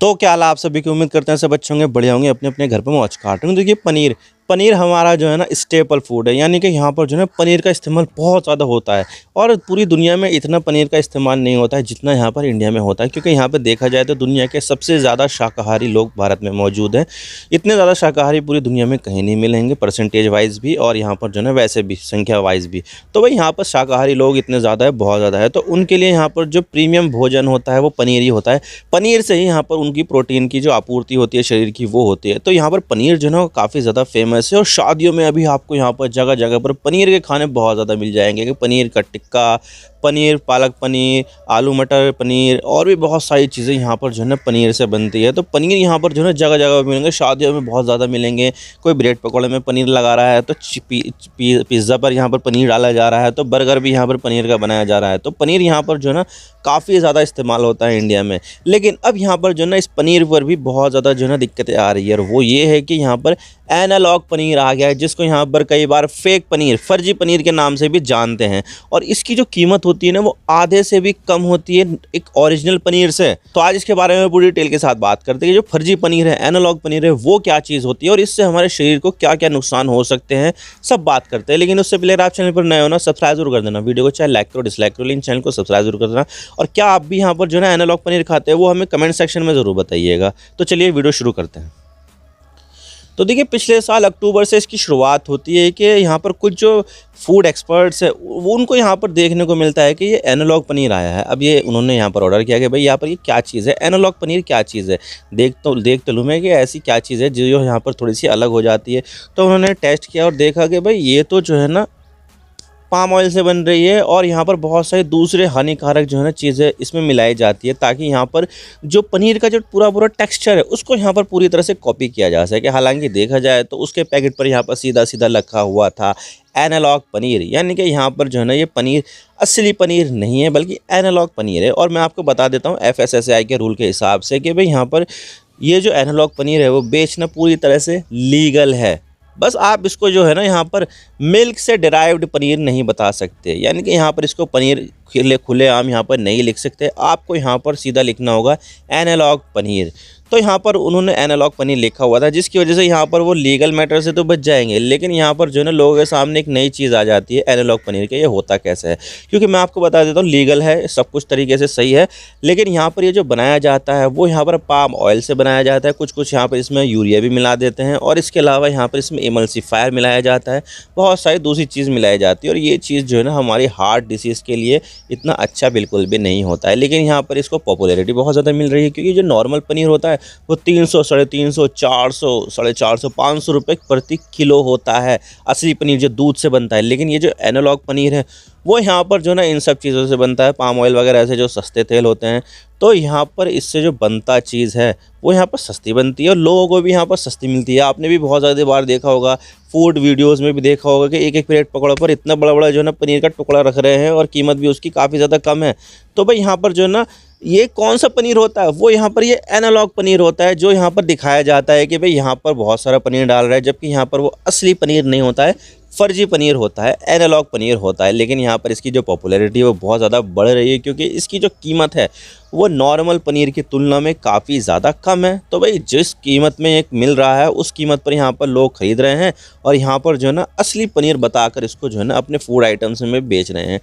तो क्या हाल है आप सभी की। उम्मीद करते हैं सब अच्छे होंगे, बढ़िया होंगे, अपने अपने घर पे मौज काट रहे हैं। देखिए पनीर हमारा जो है ना स्टेपल फूड है, यानी कि यहाँ पर जो है पनीर का इस्तेमाल बहुत ज़्यादा होता है। और पूरी दुनिया में इतना पनीर का इस्तेमाल नहीं होता है जितना यहाँ पर इंडिया में होता है, क्योंकि यहाँ पर देखा जाए तो दुनिया के सबसे ज़्यादा शाकाहारी लोग भारत में मौजूद हैं। इतने ज़्यादा शाकाहारी पूरी दुनिया में कहीं नहीं मिलेंगे, परसेंटेज वाइज भी और यहाँ पर जो है वैसे भी संख्या वाइज भी। तो भाई यहाँ पर शाकाहारी लोग इतने ज़्यादा है, बहुत ज़्यादा है, तो उनके लिए यहाँ पर जो प्रीमियम भोजन होता है वो पनीर ही होता है। पनीर से ही यहाँ पर उनकी प्रोटीन की जो आपूर्ति होती है शरीर की वो होती है। तो यहाँ पर पनीर जो है ना काफ़ी ज़्यादा फेमस है, और शादियों में अभी आपको यहाँ पर जगह जगह पर पनीर के खाने बहुत ज़्यादा मिल जाएंगे कि पनीर का टिक्का, पनीर पालक पनीर, आलू मटर पनीर, और भी बहुत सारी चीज़ें यहाँ पर जो है ना पनीर से बनती है। तो पनीर यहाँ पर जो है ना जगह जगह मिलेंगे, शादियों में बहुत ज़्यादा मिलेंगे। कोई ब्रेड पकौड़े में पनीर लगा रहा है तो पिज़्ज़ा पर यहाँ पर पनीर डाला जा रहा है, तो बर्गर भी यहाँ पर पनीर का बनाया जा रहा है। तो पनीर यहाँ पर जो है ना काफ़ी ज़्यादा इस्तेमाल होता है इंडिया में। लेकिन अब यहाँ पर जो है ना इस पनीर पर भी बहुत ज़्यादा जो है ना दिक्कतें आ रही है, और वो ये है कि यहाँ पर एनालॉग पनीर आ गया है, जिसको यहाँ पर कई बार फेक पनीर, फर्जी पनीर के नाम से भी जानते हैं। और इसकी जो कीमत होती है ना वो आधे से भी कम होती है एक ओरिजिनल पनीर से। तो आज इसके बारे में पूरी डिटेल के साथ बात करते हैं कि जो फर्जी पनीर है, एनालॉग पनीर है, वो क्या चीज़ होती है और इससे हमारे शरीर को क्या क्या नुकसान हो सकते हैं, सब बात करते हैं। लेकिन उससे पहले अगर आप चैनल पर नए हो ना, सब्सक्राइब जरूर कर देना, वीडियो को चाहे लाइक करो डिसलाइक करो, लेकिन चैनल को सब्सक्राइब जरूर कर देना। और क्या आप भी यहाँ पर जो है ना एनालॉग पनीर खाते हैं वो हमें कमेंट सेक्शन में ज़रूर बताइएगा। तो चलिए वीडियो शुरू करते हैं। तो देखिए पिछले साल अक्टूबर से इसकी शुरुआत होती है कि यहाँ पर कुछ जो फूड एक्सपर्ट्स है वो उनको यहाँ पर देखने को मिलता है कि ये एनालॉग पनीर आया है। अब ये उन्होंने यहाँ पर ऑर्डर किया कि भाई यहाँ पर ये क्या चीज़ है, एनालॉग पनीर क्या चीज़ है, देख तो लूँ मैं कि ऐसी क्या चीज़ है जो यहाँ पर थोड़ी सी अलग हो जाती है। तो उन्होंने टेस्ट किया और देखा कि भाई ये तो जो है ना पाम ऑयल से बन रही है, और यहाँ पर बहुत सारे दूसरे हानिकारक जो है ना चीज़ें इसमें मिलाई जाती है, ताकि यहाँ पर जो पनीर का जो पूरा टेक्सचर है उसको यहाँ पर पूरी तरह से कॉपी किया जा सके। हालांकि देखा जाए तो उसके पैकेट पर यहाँ पर सीधा सीधा लिखा हुआ था एनालॉग पनीर, यानी कि यहाँ पर जो है ना ये पनीर असली पनीर नहीं है बल्कि एनालॉग पनीर है। और मैं आपको बता देता हूँ FSSAI के रूल के हिसाब से कि भाई यहाँ पर ये जो एनालॉग पनीर है वो बेचना पूरी तरह से लीगल है। बस आप इसको जो है ना यहाँ पर मिल्क से डिराइव्ड पनीर नहीं बता सकते, यानी कि यहाँ पर इसको पनीर खुले आम यहाँ पर नहीं लिख सकते। आपको यहाँ पर सीधा लिखना होगा एनालॉग पनीर। तो यहाँ पर उन्होंने एनालॉग पनीर लिखा हुआ था, जिसकी वजह से यहाँ पर वो लीगल मैटर से तो बच जाएंगे। लेकिन यहाँ पर जो है ना लोगों के सामने एक नई चीज़ आ जाती है एनालॉग पनीर के, ये होता कैसे है। क्योंकि मैं आपको बता देता हूँ लीगल है, सब कुछ तरीके से सही है, लेकिन यहाँ पर ये जो बनाया जाता है वो यहाँ पर पाम ऑयल से बनाया जाता है। कुछ यहाँ पर इसमें यूरिया भी मिला देते हैं, और इसके अलावा यहाँ पर इसमें इमल्सीफायर मिलाया जाता है, बहुत सारी दूसरी चीज़ मिलाई जाती है। और ये चीज़ जो है ना हमारी हार्ट डिसीज़ के लिए इतना अच्छा बिल्कुल भी नहीं होता है। लेकिन यहाँ पर इसको पॉपुलैरिटी बहुत ज़्यादा मिल रही है, क्योंकि जो नॉर्मल पनीर होता है वो 300, 350, 400, 450, 500 रुपये प्रति किलो होता है असली पनीर जो दूध से बनता है। लेकिन ये जो एनालॉग पनीर है वो यहाँ पर जो ना इन सब चीज़ों से बनता है, पाम ऑयल वगैरह से जो सस्ते तेल होते हैं। तो यहाँ पर इससे जो बनता चीज़ है वो यहाँ पर सस्ती बनती है, और लोगों को भी यहाँ पर सस्ती मिलती है। आपने भी बहुत ज़्यादा बार देखा होगा, फूड वीडियोस में भी देखा होगा कि एक प्लेट पकौड़े पर इतना बड़ा बड़ा जो है ना पनीर का टुकड़ा रख रहे हैं, और कीमत भी उसकी काफ़ी ज़्यादा कम है। तो भाई यहाँ पर जो है ना ये कौन सा पनीर होता है, वो यहाँ पर ये एनालॉग पनीर होता है, जो यहाँ पर दिखाया जाता है कि भाई यहाँ पर बहुत सारा पनीर डाल रहा है, जबकि यहाँ पर वो असली पनीर नहीं होता है, फर्जी पनीर होता है, एनालॉग पनीर होता है। लेकिन यहाँ पर इसकी जो पॉपुलैरिटी है वो बहुत ज़्यादा बढ़ रही है, क्योंकि इसकी जो कीमत है वो नॉर्मल पनीर की तुलना में काफ़ी ज़्यादा कम है। तो भाई जिस कीमत में एक मिल रहा है उस कीमत पर यहाँ पर लोग ख़रीद रहे हैं, और यहाँ पर जो है ना असली पनीर बताकर इसको जो है ना अपने फूड आइटम्स में बेच रहे हैं।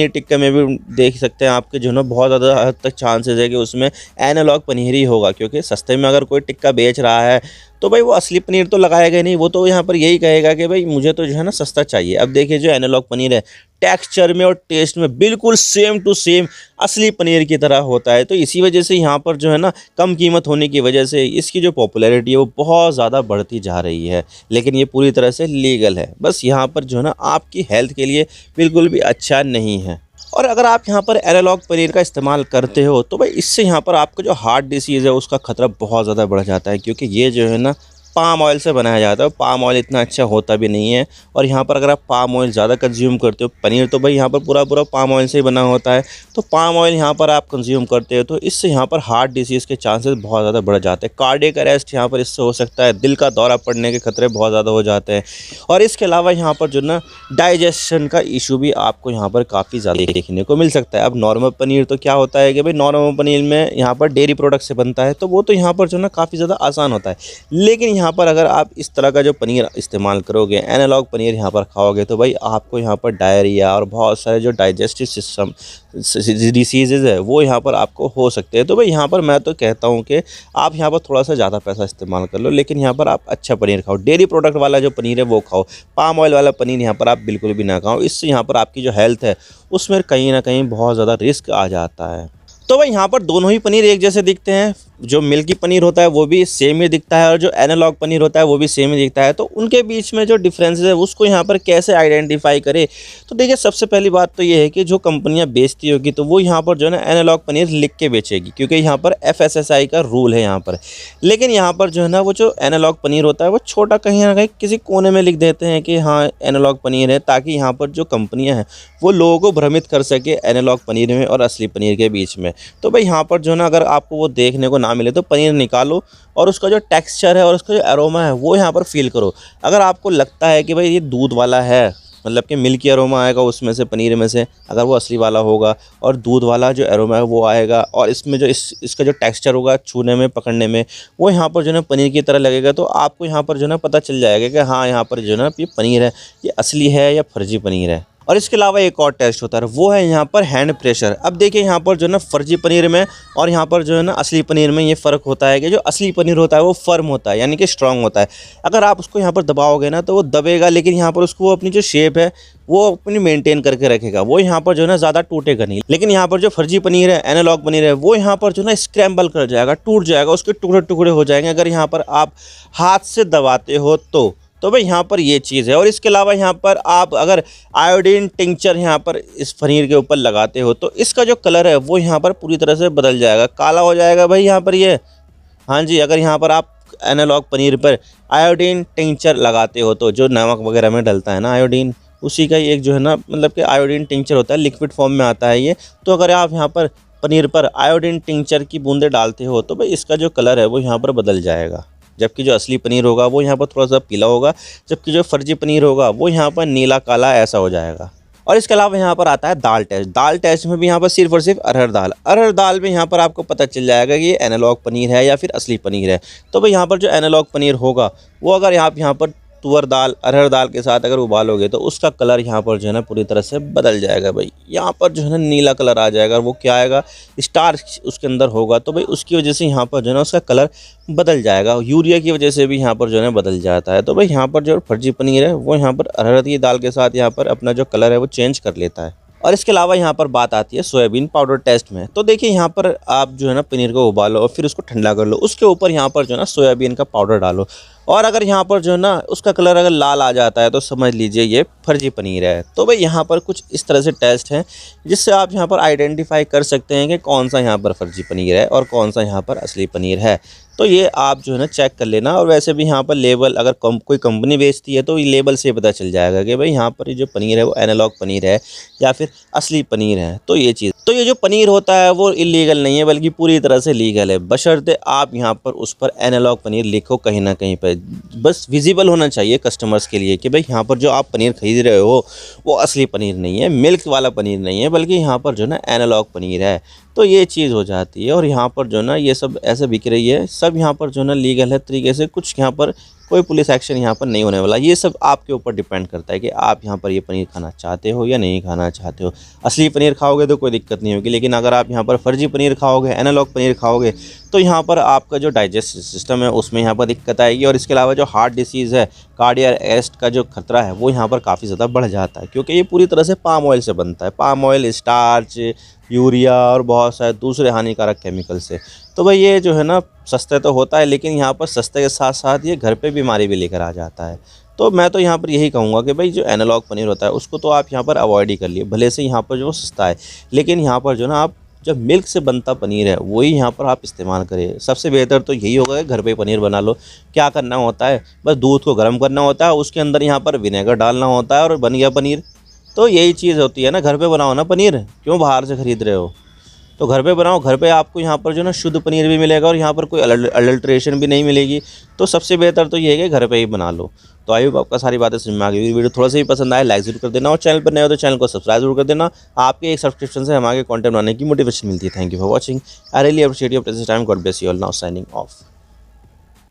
टिक्के में भी देख सकते हैं आपके जो है ना बहुत ज़्यादा हद तक चांसेस है कि उसमें एनालॉग पनीर ही होगा, क्योंकि सस्ते में अगर कोई टिक्का बेच रहा है तो भाई वो असली पनीर तो लगाएगा नहीं, वो तो यहाँ पर यही कहेगा कि भाई मुझे तो जो है ना सस्ता चाहिए। अब देखिए जो एनालॉग पनीर है टेक्सचर में और टेस्ट में बिल्कुल सेम टू सेम असली पनीर की तरह होता है। तो इसी वजह से यहाँ पर जो है ना कम कीमत होने की वजह से इसकी जो पॉपुलैरिटी है वो बहुत ज़्यादा बढ़ती जा रही है। लेकिन ये पूरी तरह से लीगल है, बस यहाँ पर जो है ना आपकी हेल्थ के लिए बिल्कुल भी अच्छा नहीं है। और अगर आप यहाँ पर एनालॉग पनीर का इस्तेमाल करते हो तो भाई इससे यहाँ पर आपका जो हार्ट डिसीज़ है उसका खतरा बहुत ज़्यादा बढ़ जाता है, क्योंकि ये जो है ना पाम ऑयल से बनाया जाता है। पाम ऑयल इतना अच्छा होता भी नहीं है, और यहाँ पर अगर आप पाम ऑयल ज़्यादा कंज्यूम करते हो, पनीर तो भाई यहाँ पर पूरा पूरा पाम ऑयल से ही बना होता है, तो पाम ऑयल यहाँ पर आप कंज्यूम करते हो तो इससे यहाँ पर हार्ट डिसीज़ के चांसेस बहुत ज़्यादा बढ़ जाते हैं। कार्डियक अरेस्ट यहाँ पर इससे हो सकता है, दिल का दौरा पड़ने के खतरे बहुत ज़्यादा हो जाते हैं। और इसके अलावा यहाँ पर जो ना डाइजेशन का इशू भी आपको यहाँ पर काफ़ी ज़्यादा देखने को मिल सकता है। अब नॉर्मल पनीर तो क्या होता है कि भाई नॉर्मल पनीर में यहाँ पर डेयरी प्रोडक्ट से बनता है, तो वो तो यहाँ पर जो ना काफ़ी ज़्यादा आसान होता है। लेकिन यहाँ पर अगर आप इस तरह का जो पनीर इस्तेमाल करोगे, एनालॉग पनीर यहाँ पर खाओगे, तो भाई आपको यहाँ पर डायरिया और बहुत सारे जो डाइजेस्टिव सिस्टम डिसीज़ेज़ है वो यहाँ पर आपको हो सकते हैं। तो भाई यहाँ पर मैं तो कहता हूँ कि आप यहाँ पर थोड़ा सा ज़्यादा पैसा इस्तेमाल कर लो, लेकिन यहाँ पर आप अच्छा पनीर खाओ, डेयरी प्रोडक्ट वाला जो पनीर है वो खाओ। पाम ऑयल वाला पनीर यहाँ पर आप बिल्कुल भी ना खाओ, इससे यहाँ पर आपकी जो हेल्थ है उसमें कहीं ना कहीं बहुत ज़्यादा रिस्क आ जाता है। तो भाई यहाँ पर दोनों ही पनीर एक जैसे दिखते हैं, जो मिल्की पनीर होता है वो भी सेम ही दिखता है, और जो एनालॉग पनीर होता है वो भी सेम ही दिखता है। तो उनके बीच में जो डिफरेंस है उसको यहाँ पर कैसे आइडेंटिफाई करें? तो देखिए, सबसे पहली बात तो ये है कि जो कंपनियां बेचती होगी तो वो यहाँ पर जो है ना एनालॉग पनीर लिख के बेचेगी, क्योंकि यहाँ पर FSSAI का रूल है यहाँ पर। लेकिन यहाँ पर जो है ना वो जो एनालॉग पनीर होता है वो छोटा कहीं ना कहीं किसी कोने में लिख देते हैं कि हाँ एनालॉग पनीर है, ताकि यहाँ पर जो कंपनियाँ हैं वो लोगों को भ्रमित कर सके एनालॉग पनीर में और असली पनीर के बीच में। तो भाई यहाँ पर जो है ना अगर आपको वो देखने को ना मिले तो पनीर निकालो और उसका जो टेक्सचर है और उसका जो अरोमा है वो यहाँ पर फील करो। अगर आपको लगता है कि भाई ये दूध वाला है, मतलब कि मिल्की अरोमा आएगा उसमें से, पनीर में से, अगर वो असली वाला होगा, और दूध वाला जो अरोमा है वो आएगा, और इसमें जो इसका जो टेक्सचर होगा छूने में, पकड़ने में, वो यहाँ पर जो है ना पनीर की तरह लगेगा, तो आपको यहाँ पर जो है ना पता चल जाएगा कि हाँ यहाँ पर जो है ना ये पनीर है, ये असली है या फर्जी पनीर है। और इसके अलावा एक और टेस्ट होता है, वो है यहाँ पर हैंड प्रेशर। अब देखिए यहाँ पर जो है ना फर्जी पनीर में और यहाँ पर जो है ना असली पनीर में ये फ़र्क होता है कि जो असली पनीर होता है वो फर्म होता है, यानी कि स्ट्रांग होता है। अगर आप उसको यहाँ पर दबाओगे ना तो वो दबेगा, लेकिन यहाँ पर उसको वो अपनी जो शेप है वो अपनी मेंटेन करके रखेगा, वो यहाँ पर जो है ना ज़्यादा टूटेगा नहीं। लेकिन यहाँ पर जो फर्जी पनीर है, एनालॉग पनीर है, वो यहाँ पर जो है ना स्क्रैम्बल कर जाएगा, टूट जाएगा, उसके टुकड़े टुकड़े हो जाएंगे अगर यहाँ पर आप हाथ से दबाते हो तो भाई यहाँ पर ये चीज़ है। और इसके अलावा यहाँ पर आप अगर आयोडीन टिंचर यहाँ पर इस पनीर के ऊपर लगाते हो तो इसका जो कलर है वो यहाँ पर पूरी तरह से बदल जाएगा, काला हो जाएगा भाई यहाँ पर ये। हाँ जी, अगर यहाँ पर आप एनालॉग पनीर पर आयोडीन टिंचर लगाते हो तो जो नमक वगैरह में डलता है ना आयोडीन, उसी का एक जो है ना मतलब कि आयोडीन टिंचर होता है, लिक्विड फॉर्म में आता है ये। तो अगर आप यहाँ पर पनीर पर आयोडीन टिंचर की बूंदें डालते हो तो भाई इसका जो कलर है वो यहाँ पर बदल जाएगा, जबकि जो असली पनीर होगा वो यहाँ पर थोड़ा सा पीला होगा, जबकि जो फर्जी पनीर होगा वो यहाँ पर नीला काला ऐसा हो जाएगा। और इसके अलावा यहाँ पर आता है दाल टेस्ट। दाल टेस्ट में भी यहाँ पर सिर्फ और सिर्फ अरहर दाल में यहाँ पर आपको पता चल जाएगा कि ये एनालॉग पनीर है या फिर असली पनीर है। तो भाई यहाँ पर जो एनालॉग पनीर होगा वो अगर आप यहाँ पर तुअर दाल, अरहर दाल के साथ अगर उबालोगे तो उसका कलर यहाँ पर जो है ना पूरी तरह से बदल जाएगा भाई, यहाँ पर जो है ना नीला कलर आ जाएगा। और वो क्या आएगा, स्टार्च उसके अंदर होगा, तो भाई उसकी वजह से यहाँ पर जो है ना उसका कलर बदल जाएगा। यूरिया की वजह से भी यहाँ पर जो है ना बदल जाता है। तो भाई यहाँ पर जो फर्जी पनीर है वो यहाँ पर अरहर की दाल के साथ यहाँ पर अपना जो कलर है वो चेंज कर लेता है। और इसके अलावा यहाँ पर बात आती है सोयाबीन पाउडर टेस्ट में। तो देखिए यहाँ पर आप जो है ना पनीर को उबालो और फिर उसको ठंडा कर लो, उसके ऊपर यहाँ पर जो है ना सोयाबीन का पाउडर डालो, और अगर यहाँ पर जो है ना उसका कलर अगर लाल आ जाता है तो समझ लीजिए ये फर्जी पनीर है। तो भाई यहाँ पर कुछ इस तरह से टेस्ट हैं जिससे आप यहाँ पर आइडेंटिफाई कर सकते हैं कि कौन सा यहाँ पर फर्जी पनीर है और कौन सा यहाँ पर असली पनीर है। तो ये आप जो है ना चेक कर लेना। और वैसे भी यहाँ पर लेबल अगर कोई कंपनी बेचती है तो ये लेबल से पता चल जाएगा कि भाई यहाँ पर ये जो पनीर है वो एनालॉग पनीर है या फिर असली पनीर है। तो ये चीज़, तो ये जो पनीर होता है वो इलीगल नहीं है बल्कि पूरी तरह से लीगल है, बशर्ते आप यहाँ पर उस पर एनालॉग पनीर लिखो कहीं ना कहीं पर। बस विजिबल होना चाहिए कस्टमर्स के लिए कि भाई यहाँ पर जो आप पनीर खरीद रहे हो वो असली पनीर नहीं है, मिल्क वाला पनीर नहीं है, बल्कि यहाँ पर जो है ना एनालॉग पनीर है। तो ये चीज़ हो जाती है। और यहाँ पर जो ना ये सब ऐसे बिक रही है, सब यहाँ पर जो ना लीगल है तरीके से, कुछ यहाँ पर कोई पुलिस एक्शन यहाँ पर नहीं होने वाला। ये सब आपके ऊपर डिपेंड करता है कि आप यहाँ पर ये पनीर खाना चाहते हो या नहीं खाना चाहते हो। असली पनीर खाओगे तो कोई दिक्कत नहीं होगी, लेकिन अगर आप यहाँ पर फर्जी पनीर खाओगे, एनालॉग पनीर खाओगे, तो यहाँ पर आपका जो डाइजेस्टिव सिस्टम है उसमें यहाँ पर दिक्कत आएगी। और इसके अलावा जो हार्ट डिसीज़ है, कार्डियक अरेस्ट का जो खतरा है वो यहाँ पर काफ़ी ज़्यादा बढ़ जाता है, क्योंकि ये पूरी तरह से पाम ऑयल से बनता है। पाम ऑयल, स्टार्च, यूरिया और बहुत सारे दूसरे हानिकारक केमिकल से। तो भाई ये जो है ना सस्ते तो होता है, लेकिन यहाँ पर सस्ते के साथ साथ ये घर पे बीमारी भी लेकर आ जाता है। तो मैं तो यहाँ पर यही कहूँगा कि भाई जो एनालॉग पनीर होता है उसको तो आप यहाँ पर अवॉइड ही कर लिए, भले से यहाँ पर जो सस्ता है, लेकिन यहाँ पर जो ना आप जो मिल्क से बनता पनीर है वही यहाँ पर आप इस्तेमाल करें। सबसे बेहतर तो यही होगा कि घर पे पनीर बना लो। क्या करना होता है, बस दूध को गर्म करना होता है, उसके अंदर यहाँ पर विनेगर डालना होता है और बन गया पनीर। तो यही चीज़ होती है ना, घर पे बनाओ ना पनीर, क्यों बाहर से ख़रीद रहे हो। तो घर पे बनाओ, घर पे आपको यहाँ पर जो ना शुद्ध पनीर भी मिलेगा और यहाँ पर कोई अडल्ट्रेशन भी नहीं मिलेगी। तो सबसे बेहतर तो ये है कि घर पे ही बना लो। तो आई होप आपका सारी बातें समझ में आ गई। वीडियो थोड़ा सा ही पसंद आए लाइक जरूर कर देना और चैनल पर नए हो तो चैनल को सब्सक्राइब जरूर कर देना। आपके एक सब्सक्रिप्शन से हमारे कंटेंट बनाने की मोटिवेशन मिलती है। Thank you for watching. I really appreciate your presence time. God bless you all. Now signing off.